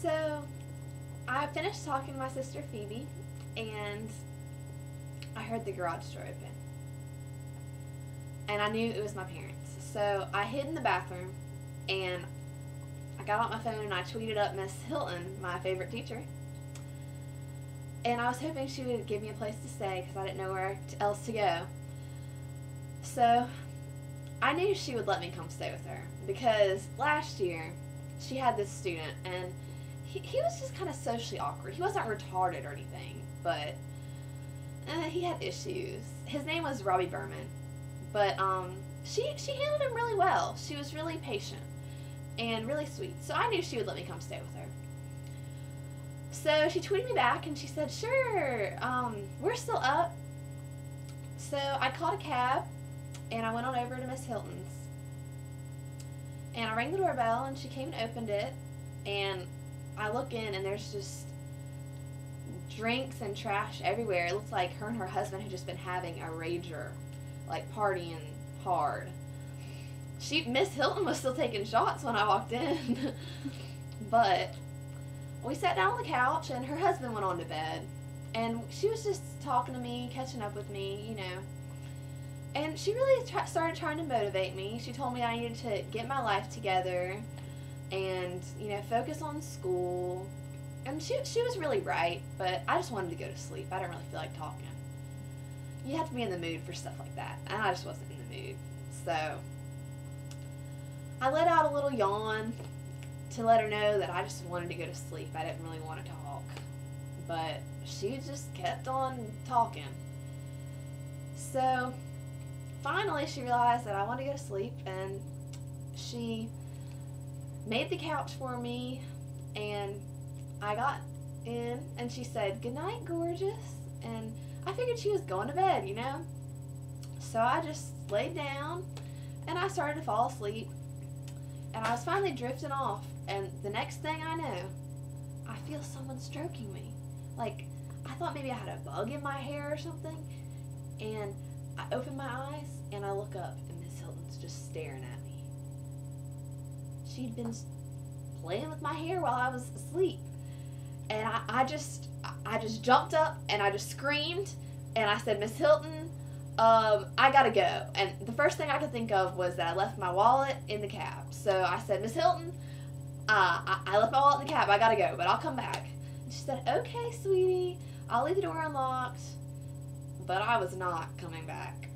So, I finished talking to my sister Phoebe, and I heard the garage door open. And I knew it was my parents. So, I hid in the bathroom, and I got out my phone and I tweeted up Miss Hilton, my favorite teacher. And I was hoping she would give me a place to stay because I didn't know where else to go. So, I knew she would let me come stay with her because last year she had this student, and he was just kind of socially awkward. He wasn't retarded or anything, but he had issues. His name was Robbie Berman, but she handled him really well. She was really patient and really sweet, so I knew she would let me come stay with her. So she tweeted me back and she said, sure, we're still up. So I called a cab and I went on over to Miss Hilton's. And I rang the doorbell and she came and opened it. And I look in and there's just drinks and trash everywhere. It looks like her and her husband had just been having a rager, like partying hard. Miss Hilton was still taking shots when I walked in. But we sat down on the couch and her husband went on to bed. And she was just talking to me, catching up with me, you know. And she really started trying to motivate me. She told me I needed to get my life together and, you know, focus on school. And she was really right, but I just wanted to go to sleep. I didn't really feel like talking. You have to be in the mood for stuff like that, and I just wasn't in the mood. So I let out a little yawn to let her know that I just wanted to go to sleep. I didn't really want to talk. But she just kept on talking. So finally she realized that I wanted to go to sleep, and she made the couch for me, and I got in and she said, "Good night, gorgeous." And I figured she was going to bed, you know. So I just laid down and I started to fall asleep, and I was finally drifting off, and the next thing I know, I feel someone stroking me. Like, I thought maybe I had a bug in my hair or something, and I open my eyes and I look up and Miss Hilton's just staring at me. She'd been playing with my hair while I was asleep, and I just jumped up and I just screamed and I said, "Miss Hilton, I gotta go." And the first thing I could think of was that I left my wallet in the cab. So I said, "Miss Hilton, I left my wallet in the cab. I gotta go, but I'll come back." And she said, "Okay, sweetie, I'll leave the door unlocked." But I was not coming back.